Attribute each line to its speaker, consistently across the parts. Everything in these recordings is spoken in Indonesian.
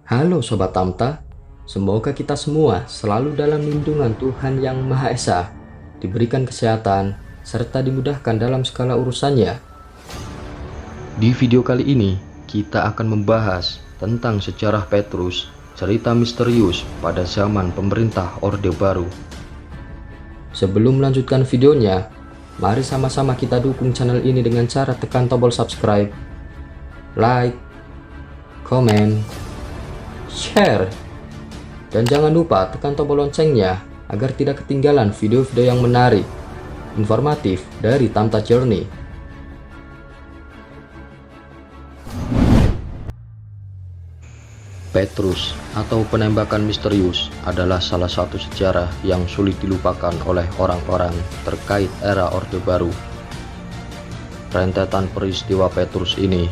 Speaker 1: Halo Sobat Tamta, semoga kita semua selalu dalam lindungan Tuhan Yang Maha Esa, diberikan kesehatan, serta dimudahkan dalam segala urusannya. Di video kali ini, kita akan membahas tentang sejarah Petrus, cerita misterius pada zaman pemerintah Orde Baru. Sebelum melanjutkan videonya, mari sama-sama kita dukung channel ini dengan cara tekan tombol subscribe, like, komen, share, dan jangan lupa tekan tombol loncengnya agar tidak ketinggalan video-video yang menarik, informatif dari Tamta Journey. Petrus atau penembakan misterius adalah salah satu sejarah yang sulit dilupakan oleh orang-orang terkait era Orde Baru. Rentetan peristiwa Petrus ini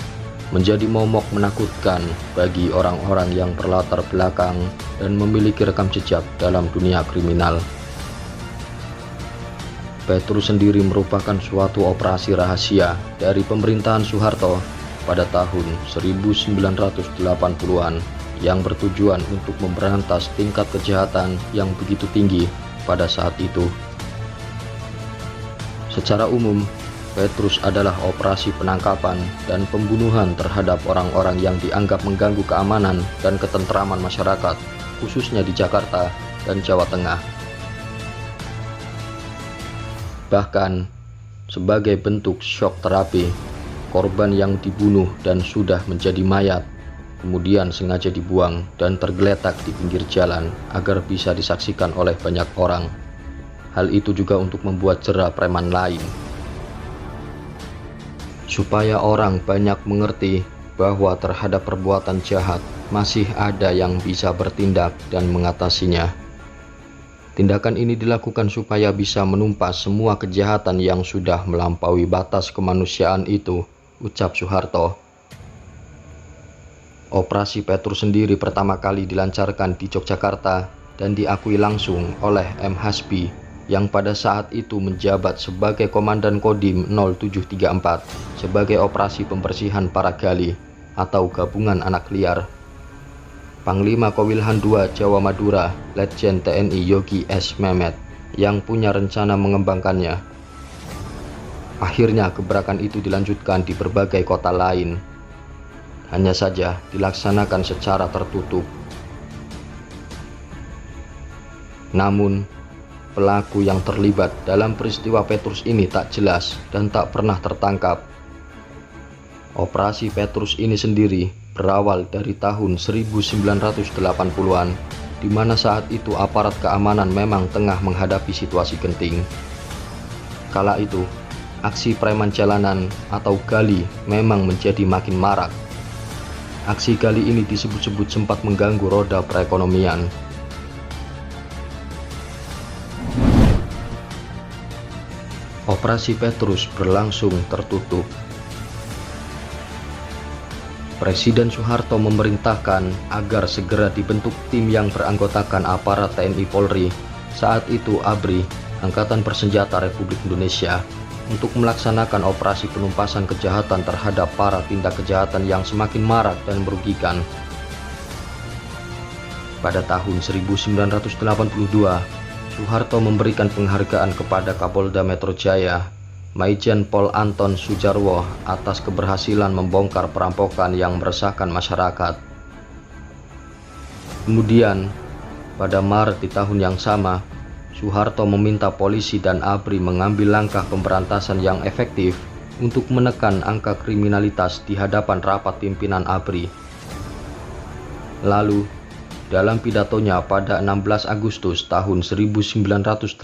Speaker 1: menjadi momok menakutkan bagi orang-orang yang berlatar belakang dan memiliki rekam jejak dalam dunia kriminal. Petrus sendiri merupakan suatu operasi rahasia dari pemerintahan Soeharto pada tahun 1980-an yang bertujuan untuk memberantas tingkat kejahatan yang begitu tinggi pada saat itu. Secara umum, Petrus adalah operasi penangkapan dan pembunuhan terhadap orang-orang yang dianggap mengganggu keamanan dan ketentraman masyarakat, khususnya di Jakarta dan Jawa Tengah. Bahkan, sebagai bentuk shock terapi, korban yang dibunuh dan sudah menjadi mayat, kemudian sengaja dibuang dan tergeletak di pinggir jalan agar bisa disaksikan oleh banyak orang. Hal itu juga untuk membuat jera preman lain, supaya orang banyak mengerti bahwa terhadap perbuatan jahat masih ada yang bisa bertindak dan mengatasinya. Tindakan ini dilakukan supaya bisa menumpas semua kejahatan yang sudah melampaui batas kemanusiaan itu, ucap Soeharto. Operasi Petrus sendiri pertama kali dilancarkan di Yogyakarta dan diakui langsung oleh M. Hasbi yang pada saat itu menjabat sebagai Komandan Kodim 0734 sebagai operasi pembersihan para gali atau gabungan anak liar. Panglima Kowilhan II Jawa Madura, Letjen TNI Yogi S. Mehmet, yang punya rencana mengembangkannya. Akhirnya gebrakan itu dilanjutkan di berbagai kota lain. Hanya saja dilaksanakan secara tertutup. Namun, pelaku yang terlibat dalam peristiwa Petrus ini tak jelas dan tak pernah tertangkap. Operasi Petrus ini sendiri berawal dari tahun 1980-an, di mana saat itu aparat keamanan memang tengah menghadapi situasi genting. Kala itu, aksi preman jalanan atau gali memang menjadi makin marak. Aksi gali ini disebut-sebut sempat mengganggu roda perekonomian. Operasi Petrus berlangsung tertutup. Presiden Soeharto memerintahkan agar segera dibentuk tim yang beranggotakan aparat TNI Polri, saat itu ABRI, Angkatan Bersenjata Republik Indonesia, untuk melaksanakan operasi penumpasan kejahatan terhadap para tindak kejahatan yang semakin marak dan merugikan. Pada tahun 1982, Soeharto memberikan penghargaan kepada Kapolda Metro Jaya, Maijen Pol Anton Sujarwo, atas keberhasilan membongkar perampokan yang meresahkan masyarakat. Kemudian, pada Maret di tahun yang sama, Soeharto meminta polisi dan ABRI mengambil langkah pemberantasan yang efektif untuk menekan angka kriminalitas di hadapan rapat pimpinan ABRI. Lalu, dalam pidatonya pada 16 Agustus tahun 1982,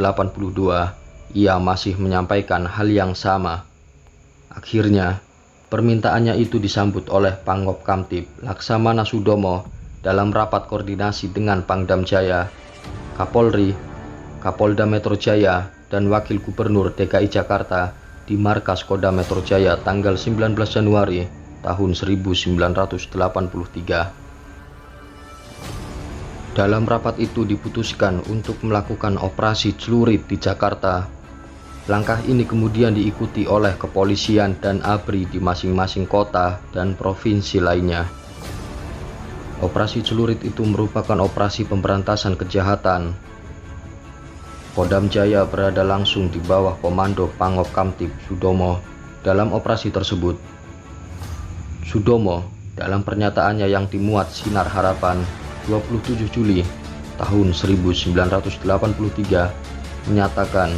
Speaker 1: ia masih menyampaikan hal yang sama. Akhirnya, permintaannya itu disambut oleh Pangkop Kamtib Laksamana Sudomo dalam rapat koordinasi dengan Pangdam Jaya, Kapolri, Kapolda Metro Jaya, dan Wakil Gubernur DKI Jakarta di Markas Kodam Metro Jaya tanggal 19 Januari tahun 1983. Dalam rapat itu diputuskan untuk melakukan operasi celurit di Jakarta. Langkah ini kemudian diikuti oleh kepolisian dan ABRI di masing-masing kota dan provinsi lainnya. Operasi Celurit itu merupakan operasi pemberantasan kejahatan. Kodam Jaya berada langsung di bawah komando Pangop Kamtib Sudomo dalam operasi tersebut. Sudomo dalam pernyataannya yang dimuat Sinar Harapan 27 Juli tahun 1983 menyatakan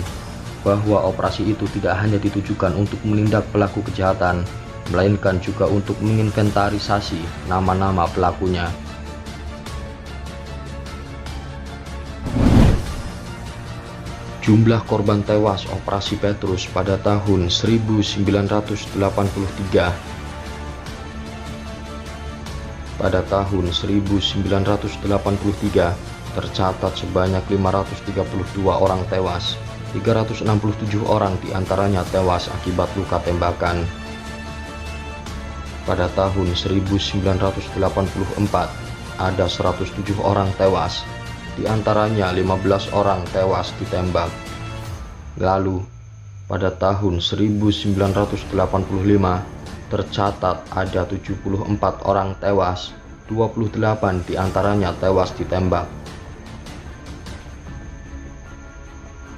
Speaker 1: bahwa operasi itu tidak hanya ditujukan untuk menindak pelaku kejahatan, melainkan juga untuk menginventarisasi nama-nama pelakunya. Jumlah korban tewas Operasi Petrus pada tahun 1983. Pada tahun 1983 tercatat sebanyak 532 orang tewas, 367 orang diantaranya tewas akibat luka tembakan. Pada tahun 1984 ada 107 orang tewas, diantaranya 15 orang tewas ditembak. Lalu pada tahun 1985 tercatat ada 74 orang tewas, 28 diantaranya tewas ditembak.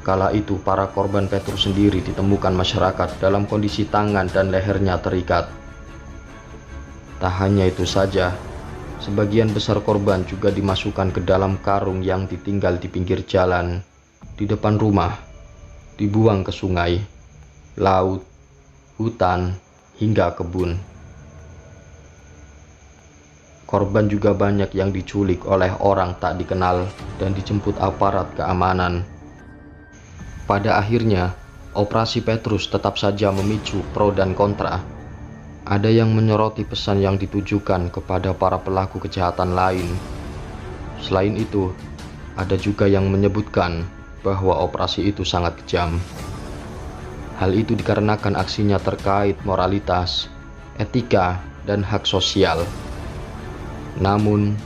Speaker 1: Kala itu para korban Petrus sendiri ditemukan masyarakat dalam kondisi tangan dan lehernya terikat. Tak hanya itu saja, sebagian besar korban juga dimasukkan ke dalam karung yang ditinggal di pinggir jalan, di depan rumah, dibuang ke sungai, laut, hutan, hingga kebun. Korban juga banyak yang diculik oleh orang tak dikenal dan dijemput aparat keamanan. Pada akhirnya, Operasi Petrus tetap saja memicu pro dan kontra. Ada yang menyoroti pesan yang ditujukan kepada para pelaku kejahatan lain. Selain itu, ada juga yang menyebutkan bahwa operasi itu sangat kejam. Hal itu dikarenakan aksinya terkait moralitas, etika, dan hak sosial. Namun,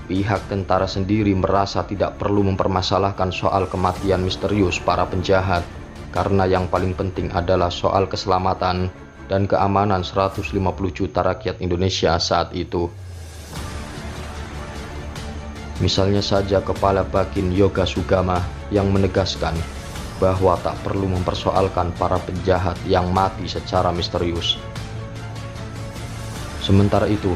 Speaker 1: pihak tentara sendiri merasa tidak perlu mempermasalahkan soal kematian misterius para penjahat, karena yang paling penting adalah soal keselamatan dan keamanan 150 juta rakyat Indonesia saat itu. Misalnya saja Kepala Bakin Yoga Sugama yang menegaskan bahwa tak perlu mempersoalkan para penjahat yang mati secara misterius. Sementara itu,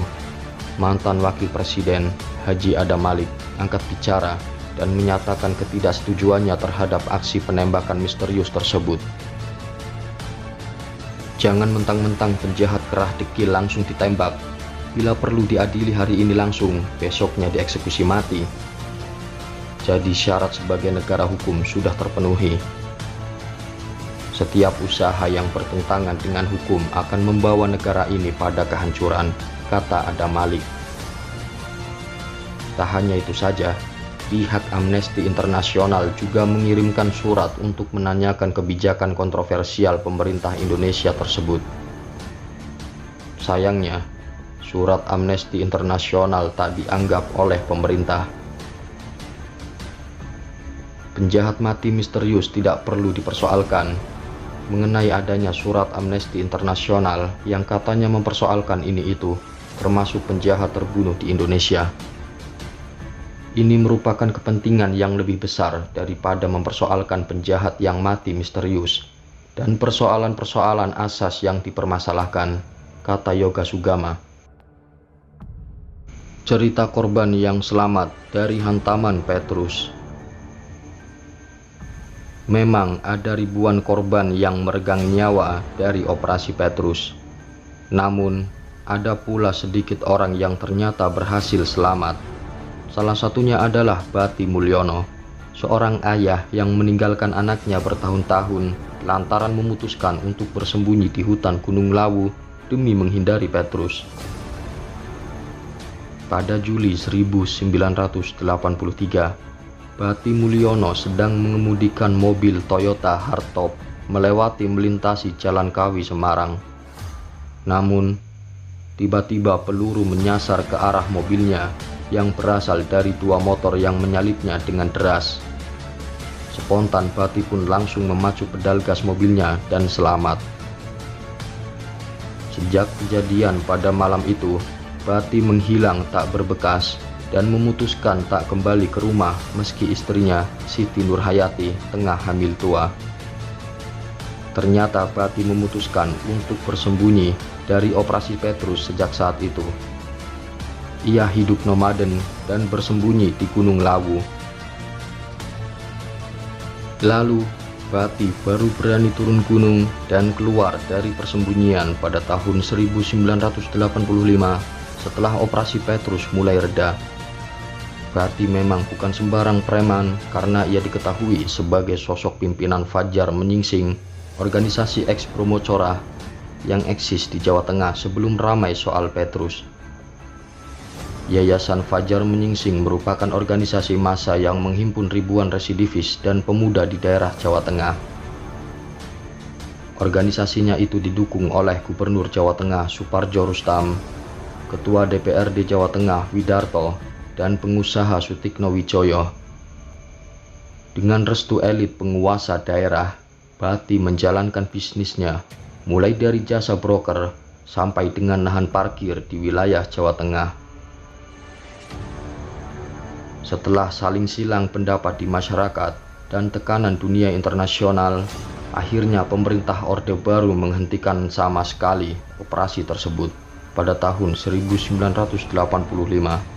Speaker 1: mantan Wakil Presiden Haji Adam Malik angkat bicara dan menyatakan ketidaksetujuannya terhadap aksi penembakan misterius tersebut. Jangan mentang-mentang penjahat kerah dekil langsung ditembak. Bila perlu diadili hari ini langsung, besoknya dieksekusi mati. Jadi syarat sebagai negara hukum sudah terpenuhi. Setiap usaha yang bertentangan dengan hukum akan membawa negara ini pada kehancuran, kata Adam Malik. Tak hanya itu saja, pihak Amnesty International juga mengirimkan surat untuk menanyakan kebijakan kontroversial pemerintah Indonesia tersebut. Sayangnya, surat Amnesty International tak dianggap oleh pemerintah. Penjahat mati misterius tidak perlu dipersoalkan. Mengenai adanya surat Amnesty International yang katanya mempersoalkan ini itu, termasuk penjahat terbunuh di Indonesia. Ini merupakan kepentingan yang lebih besar daripada mempersoalkan penjahat yang mati misterius dan persoalan-persoalan asas yang dipermasalahkan, kata Yoga Sugama. Cerita korban yang selamat dari hantaman Petrus. Memang ada ribuan korban yang meregang nyawa dari Operasi Petrus. Namun, ada pula sedikit orang yang ternyata berhasil selamat. Salah satunya adalah Bati Mulyono, seorang ayah yang meninggalkan anaknya bertahun-tahun lantaran memutuskan untuk bersembunyi di hutan Gunung Lawu demi menghindari Petrus. Pada Juli 1983, Bati Mulyono sedang mengemudikan mobil Toyota Hardtop melintasi Jalan Kawi Semarang. Namun, tiba-tiba peluru menyasar ke arah mobilnya yang berasal dari dua motor yang menyalipnya dengan deras. Spontan Bati pun langsung memacu pedal gas mobilnya dan selamat. Sejak kejadian pada malam itu, Bati menghilang tak berbekas dan memutuskan tak kembali ke rumah meski istrinya, Siti Nurhayati, tengah hamil tua. Ternyata Bati memutuskan untuk bersembunyi dari operasi Petrus sejak saat itu. Ia hidup nomaden dan bersembunyi di Gunung Lawu. Lalu, Bati baru berani turun gunung dan keluar dari persembunyian pada tahun 1985 setelah operasi Petrus mulai reda. Bati memang bukan sembarang preman karena ia diketahui sebagai sosok pimpinan Fajar Menyingsing, organisasi eks Bromo Corah yang eksis di Jawa Tengah sebelum ramai soal Petrus. Yayasan Fajar Menyingsing merupakan organisasi massa yang menghimpun ribuan residivis dan pemuda di daerah Jawa Tengah. Organisasinya itu didukung oleh Gubernur Jawa Tengah Supardjo Rustam, Ketua DPRD Jawa Tengah Widarto, dan pengusaha Sutikno Wijaya. Dengan restu elit penguasa daerah, Bati menjalankan bisnisnya mulai dari jasa broker sampai dengan lahan parkir di wilayah Jawa Tengah. Setelah saling silang pendapat di masyarakat dan tekanan dunia internasional, akhirnya pemerintah Orde Baru menghentikan sama sekali operasi tersebut pada tahun 1985.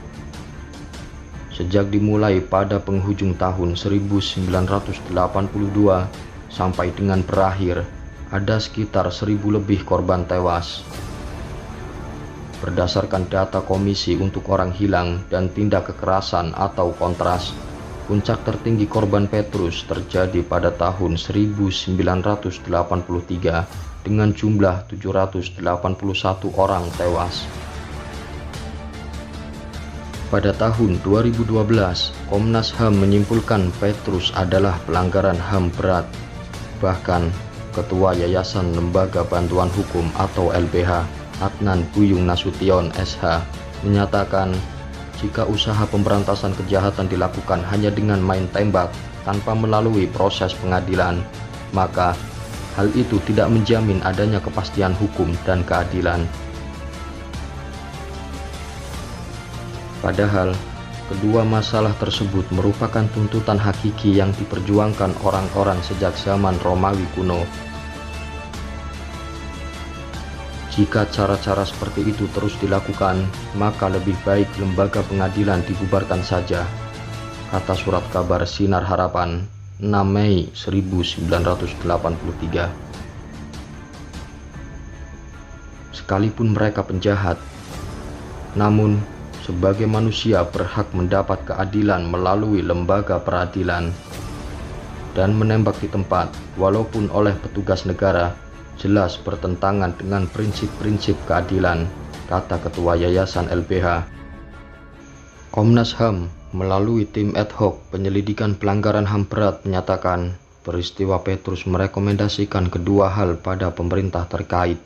Speaker 1: Sejak dimulai pada penghujung tahun 1982 sampai dengan berakhir, ada sekitar 1.000 lebih korban tewas. Berdasarkan data Komisi untuk Orang Hilang dan Tindak Kekerasan atau Kontras, puncak tertinggi korban Petrus terjadi pada tahun 1983 dengan jumlah 781 orang tewas. Pada tahun 2012, Komnas HAM menyimpulkan Petrus adalah pelanggaran HAM berat. Bahkan, Ketua Yayasan Lembaga Bantuan Hukum atau LBH, Adnan Buyung Nasution SH, menyatakan jika usaha pemberantasan kejahatan dilakukan hanya dengan main tembak tanpa melalui proses pengadilan, maka hal itu tidak menjamin adanya kepastian hukum dan keadilan. Padahal, kedua masalah tersebut merupakan tuntutan hakiki yang diperjuangkan orang-orang sejak zaman Romawi kuno. Jika cara-cara seperti itu terus dilakukan, maka lebih baik lembaga pengadilan dibubarkan saja, kata surat kabar Sinar Harapan 6 Mei 1983. Sekalipun mereka penjahat, namun sebagai manusia berhak mendapat keadilan melalui lembaga peradilan. Dan menembak di tempat, walaupun oleh petugas negara, jelas bertentangan dengan prinsip-prinsip keadilan, kata Ketua Yayasan LBH. Komnas HAM melalui tim ad hoc penyelidikan pelanggaran HAM berat menyatakan peristiwa Petrus merekomendasikan kedua hal pada pemerintah terkait.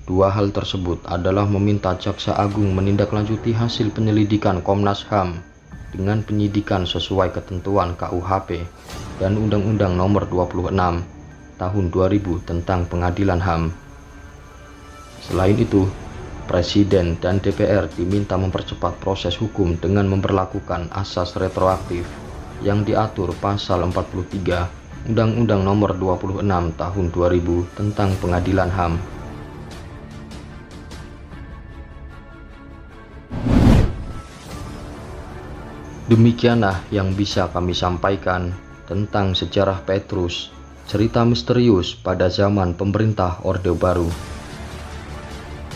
Speaker 1: Dua hal tersebut adalah meminta Jaksa Agung menindaklanjuti hasil penyelidikan Komnas HAM dengan penyidikan sesuai ketentuan KUHP dan Undang-Undang Nomor 26 Tahun 2000 tentang Pengadilan HAM. Selain itu, Presiden dan DPR diminta mempercepat proses hukum dengan memberlakukan asas retroaktif yang diatur pasal 43 Undang-Undang Nomor 26 Tahun 2000 tentang Pengadilan HAM. Demikianlah yang bisa kami sampaikan tentang sejarah Petrus, cerita misterius pada zaman pemerintah Orde Baru.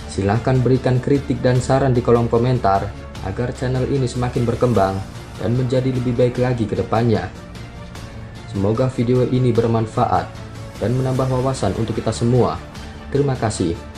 Speaker 1: Silahkan berikan kritik dan saran di kolom komentar agar channel ini semakin berkembang dan menjadi lebih baik lagi ke depannya. Semoga video ini bermanfaat dan menambah wawasan untuk kita semua. Terima kasih.